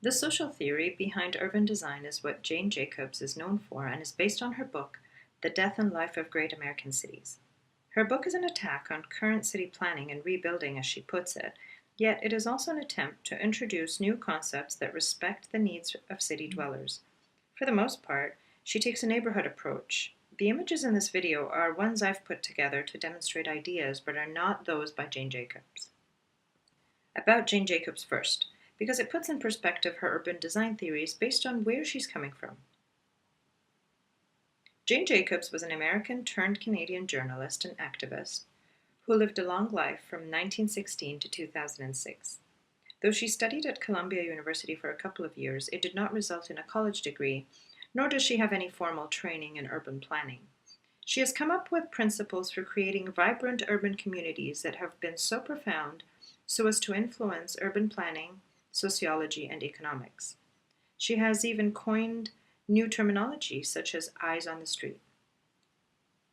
The social theory behind urban design is what Jane Jacobs is known for and is based on her book, The Death and Life of Great American Cities. Her book is an attack on current city planning and rebuilding, as she puts it, yet it is also an attempt to introduce new concepts that respect the needs of city dwellers. For the most part, she takes a neighborhood approach. The images in this video are ones I've put together to demonstrate ideas, but are not those by Jane Jacobs. About Jane Jacobs first, because it puts in perspective her urban design theories based on where she's coming from. Jane Jacobs was an American-turned-Canadian journalist and activist who lived a long life from 1916 to 2006. Though she studied at Columbia University for a couple of years, it did not result in a college degree, nor does she have any formal training in urban planning. She has come up with principles for creating vibrant urban communities that have been so profound so as to influence urban planning, sociology, and economics. She has even coined new terminology such as eyes on the street.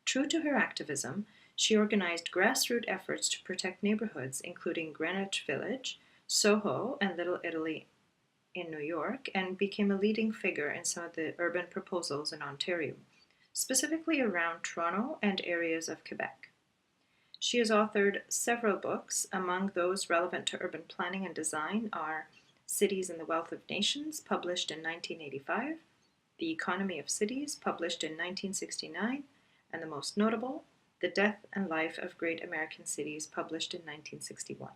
True to her activism, she organized grassroots efforts to protect neighborhoods, including Greenwich Village, Soho, and Little Italy in New York, and became a leading figure in some of the urban proposals in Ontario, specifically around Toronto and areas of Quebec. She has authored several books. Among those relevant to urban planning and design are Cities and the Wealth of Nations, published in 1985, The Economy of Cities, published in 1969, and the most notable, The Death and Life of Great American Cities, published in 1961.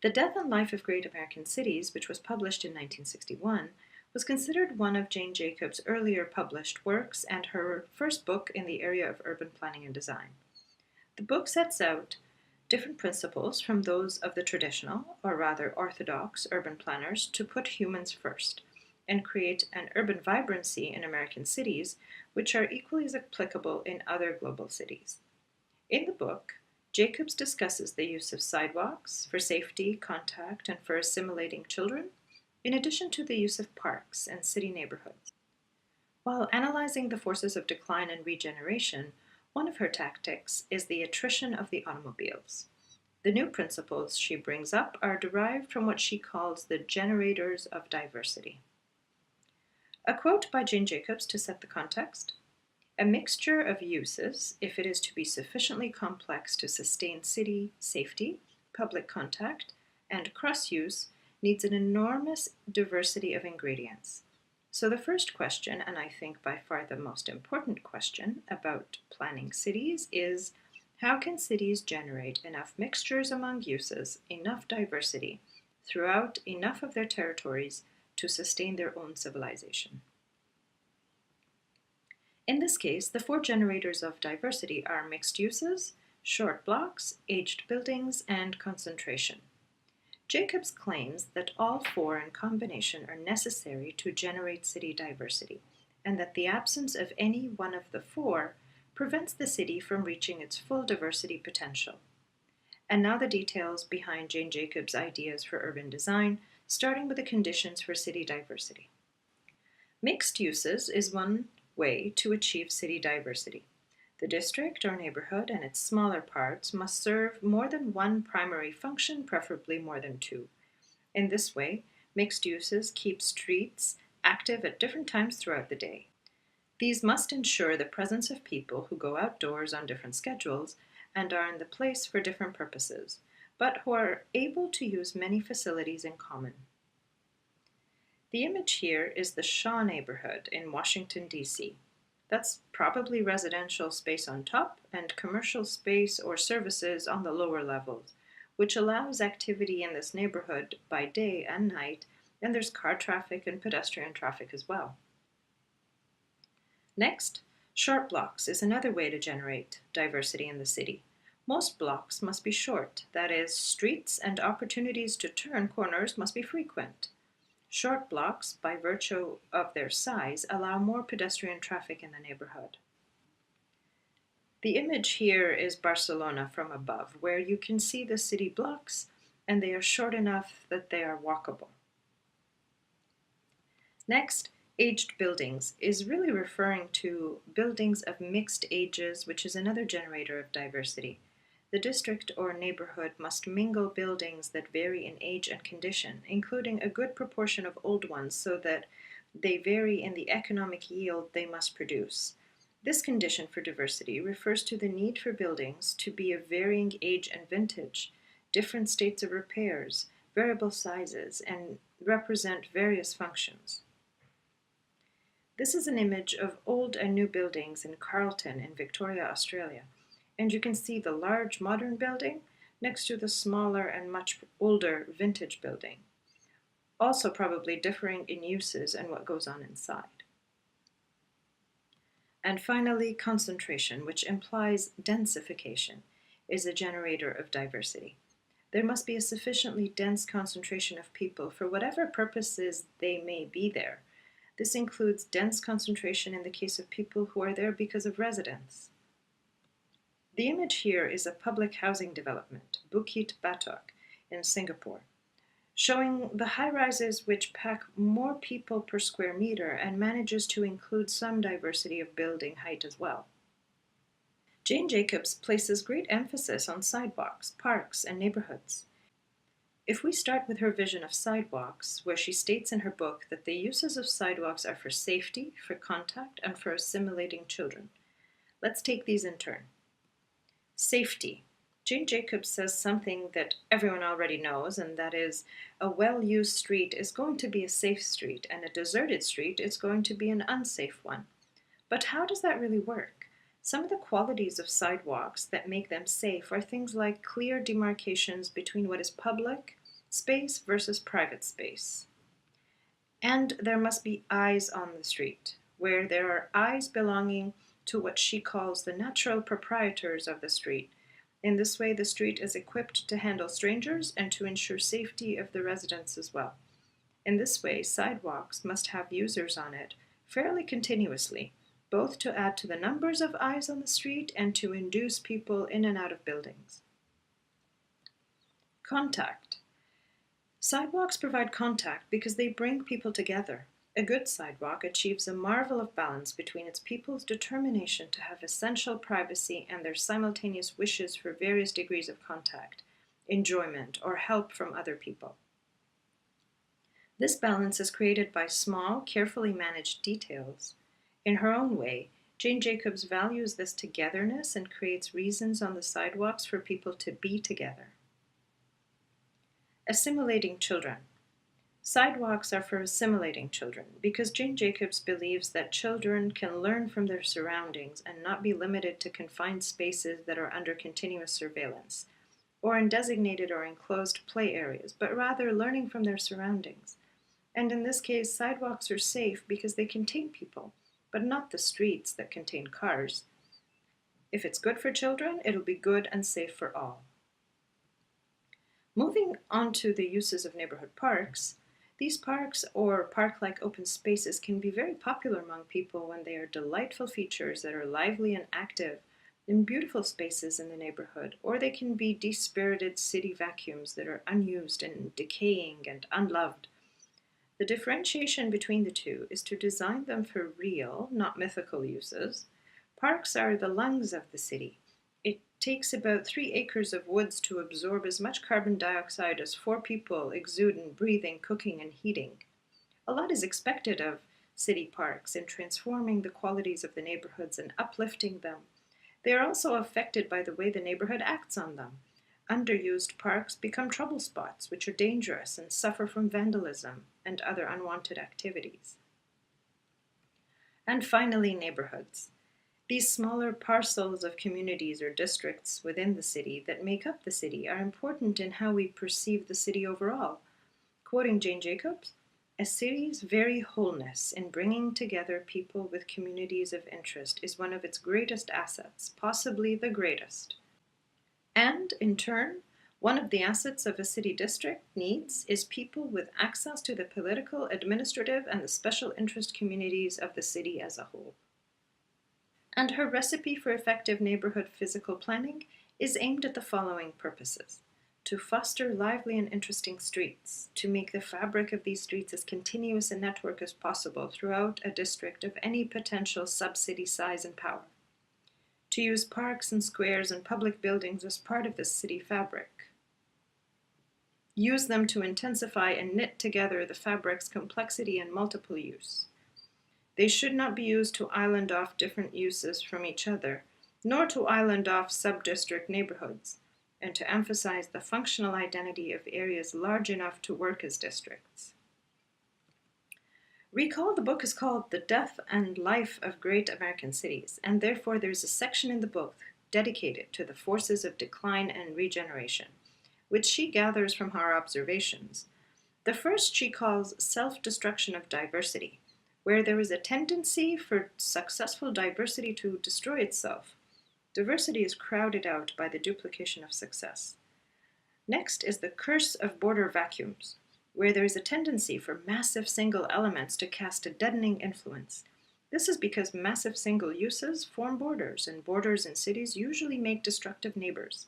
The Death and Life of Great American Cities, which was published in 1961, was considered one of Jane Jacobs' earlier published works and her first book in the area of urban planning and design. The book sets out different principles from those of the traditional, or rather orthodox, urban planners to put humans first and create an urban vibrancy in American cities which are equally as applicable in other global cities. In the book, Jacobs discusses the use of sidewalks for safety, contact, and for assimilating children, in addition to the use of parks and city neighborhoods. While analyzing the forces of decline and regeneration, one of her tactics is the attrition of the automobiles. The new principles she brings up are derived from what she calls the generators of diversity. A quote by Jane Jacobs to set the context: "A mixture of uses, if it is to be sufficiently complex to sustain city safety, public contact, and cross-use, needs an enormous diversity of ingredients. So the first question, and I think by far the most important question about planning cities, is how can cities generate enough mixtures among uses, enough diversity, throughout enough of their territories to sustain their own civilization?" In this case, the four generators of diversity are mixed uses, short blocks, aged buildings, and concentration. Jacobs claims that all four in combination are necessary to generate city diversity, and that the absence of any one of the four prevents the city from reaching its full diversity potential. And now the details behind Jane Jacobs' ideas for urban design, starting with the conditions for city diversity. Mixed uses is one way to achieve city diversity. The district or neighborhood and its smaller parts must serve more than one primary function, preferably more than two. In this way, mixed uses keep streets active at different times throughout the day. These must ensure the presence of people who go outdoors on different schedules and are in the place for different purposes, but who are able to use many facilities in common. The image here is the Shaw neighborhood in Washington, D.C. That's probably residential space on top and commercial space or services on the lower levels, which allows activity in this neighborhood by day and night, and there's car traffic and pedestrian traffic as well. Next, short blocks is another way to generate diversity in the city. Most blocks must be short, that is, streets and opportunities to turn corners must be frequent. Short blocks, by virtue of their size, allow more pedestrian traffic in the neighborhood. The image here is Barcelona from above, where you can see the city blocks, and they are short enough that they are walkable. Next, aged buildings is really referring to buildings of mixed ages, which is another generator of diversity. The district or neighborhood must mingle buildings that vary in age and condition, including a good proportion of old ones so that they vary in the economic yield they must produce. This condition for diversity refers to the need for buildings to be of varying age and vintage, different states of repairs, variable sizes, and represent various functions. This is an image of old and new buildings in Carlton in Victoria, Australia, and you can see the large modern building next to the smaller and much older vintage building, also probably differing in uses and what goes on inside. And finally, concentration, which implies densification, is a generator of diversity. There must be a sufficiently dense concentration of people for whatever purposes they may be there. This includes dense concentration in the case of people who are there because of residence. The image here is a public housing development, Bukit Batok, in Singapore, showing the high-rises which pack more people per square meter and manages to include some diversity of building height as well. Jane Jacobs places great emphasis on sidewalks, parks, and neighborhoods. If we start with her vision of sidewalks, where she states in her book that the uses of sidewalks are for safety, for contact, and for assimilating children. Let's take these in turn. Safety. Jane Jacobs says something that everyone already knows, and that is, a well-used street is going to be a safe street, and a deserted street is going to be an unsafe one. But how does that really work? Some of the qualities of sidewalks that make them safe are things like clear demarcations between what is public space versus private space. And there must be eyes on the street, where there are eyes belonging to what she calls the natural proprietors of the street. In this way, the street is equipped to handle strangers and to ensure safety of the residents as well. In this way, sidewalks must have users on it fairly continuously, both to add to the numbers of eyes on the street and to induce people in and out of buildings. Contact. Sidewalks provide contact because they bring people together. A good sidewalk achieves a marvel of balance between its people's determination to have essential privacy and their simultaneous wishes for various degrees of contact, enjoyment, or help from other people. This balance is created by small, carefully managed details. In her own way, Jane Jacobs values this togetherness and creates reasons on the sidewalks for people to be together. Assimilating children. Sidewalks are for assimilating children because Jane Jacobs believes that children can learn from their surroundings and not be limited to confined spaces that are under continuous surveillance, or in designated or enclosed play areas, but rather learning from their surroundings. And in this case, sidewalks are safe because they contain people, but not the streets that contain cars. If it's good for children, it'll be good and safe for all. Moving on to the uses of neighborhood parks, these parks or park-like open spaces can be very popular among people when they are delightful features that are lively and active in beautiful spaces in the neighborhood, or they can be dispirited city vacuums that are unused and decaying and unloved. The differentiation between the two is to design them for real, not mythical uses. Parks are the lungs of the city. It takes about 3 acres of woods to absorb as much carbon dioxide as 4 people exude in breathing, cooking, and heating. A lot is expected of city parks in transforming the qualities of the neighborhoods and uplifting them. They are also affected by the way the neighborhood acts on them. Underused parks become trouble spots, which are dangerous and suffer from vandalism and other unwanted activities. And finally, neighborhoods. These smaller parcels of communities or districts within the city that make up the city are important in how we perceive the city overall. Quoting Jane Jacobs, "A city's very wholeness in bringing together people with communities of interest is one of its greatest assets, possibly the greatest." And, in turn, one of the assets of a city district needs is people with access to the political, administrative, and the special interest communities of the city as a whole. And her recipe for effective neighborhood physical planning is aimed at the following purposes: to foster lively and interesting streets, to make the fabric of these streets as continuous a network as possible throughout a district of any potential sub-city size and power, to use parks and squares and public buildings as part of the city fabric. Use them to intensify and knit together the fabric's complexity and multiple use. They should not be used to island off different uses from each other, nor to island off sub-district neighborhoods, and to emphasize the functional identity of areas large enough to work as districts. Recall the book is called The Death and Life of Great American Cities, and therefore there's a section in the book dedicated to the forces of decline and regeneration, which she gathers from her observations. The first she calls self-destruction of diversity, where there is a tendency for successful diversity to destroy itself. Diversity is crowded out by the duplication of success. Next is the curse of border vacuums, where there is a tendency for massive single elements to cast a deadening influence. This is because massive single uses form borders, and borders in cities usually make destructive neighbors.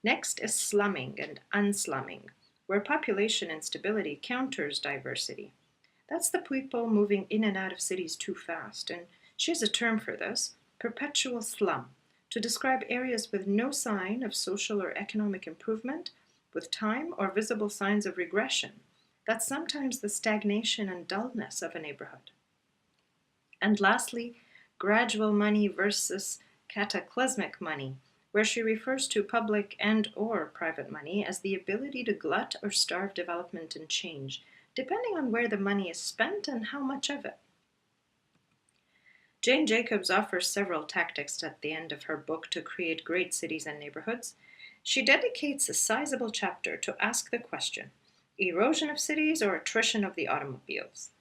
Next is slumming and unslumming, where population instability counters diversity. That's the people moving in and out of cities too fast, and she has a term for this, perpetual slum, to describe areas with no sign of social or economic improvement, with time or visible signs of regression. That's sometimes the stagnation and dullness of a neighborhood. And lastly, gradual money versus cataclysmic money, where she refers to public and/or private money as the ability to glut or starve development and change, depending on where the money is spent and how much of it. Jane Jacobs offers several tactics at the end of her book to create great cities and neighborhoods. She dedicates a sizable chapter to ask the question, erosion of cities or attrition of the automobiles?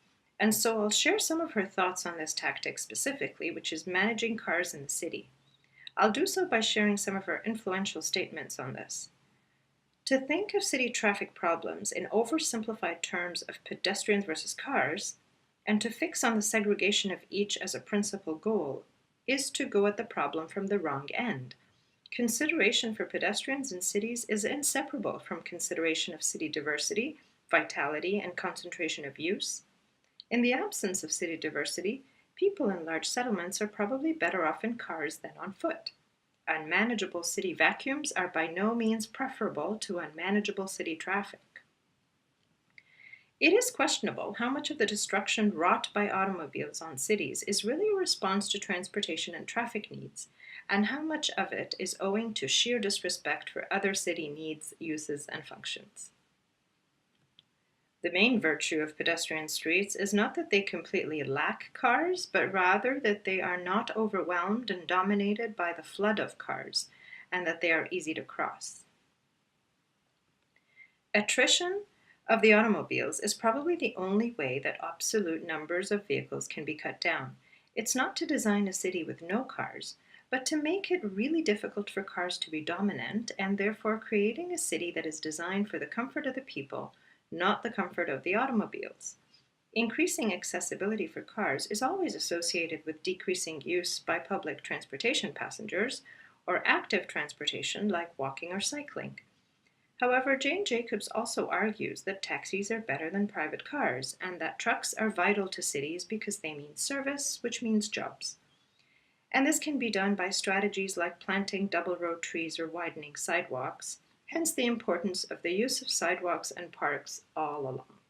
And so I'll share some of her thoughts on this tactic specifically, which is managing cars in the city. I'll do so by sharing some of her influential statements on this. To think of city traffic problems in oversimplified terms of pedestrians versus cars, and to fix on the segregation of each as a principal goal, is to go at the problem from the wrong end. Consideration for pedestrians in cities is inseparable from consideration of city diversity, vitality, and concentration of use. In the absence of city diversity, people in large settlements are probably better off in cars than on foot. Unmanageable city vacuums are by no means preferable to unmanageable city traffic. It is questionable how much of the destruction wrought by automobiles on cities is really a response to transportation and traffic needs, and how much of it is owing to sheer disrespect for other city needs, uses, and functions. The main virtue of pedestrian streets is not that they completely lack cars, but rather that they are not overwhelmed and dominated by the flood of cars, and that they are easy to cross. Attrition of the automobiles is probably the only way that absolute numbers of vehicles can be cut down. It's not to design a city with no cars, but to make it really difficult for cars to be dominant, and therefore creating a city that is designed for the comfort of the people, not the comfort of the automobiles. Increasing accessibility for cars is always associated with decreasing use by public transportation passengers, or active transportation like walking or cycling. However, Jane Jacobs also argues that taxis are better than private cars, and that trucks are vital to cities because they mean service, which means jobs. And this can be done by strategies like planting double-row trees or widening sidewalks, hence the importance of the use of sidewalks and parks all along.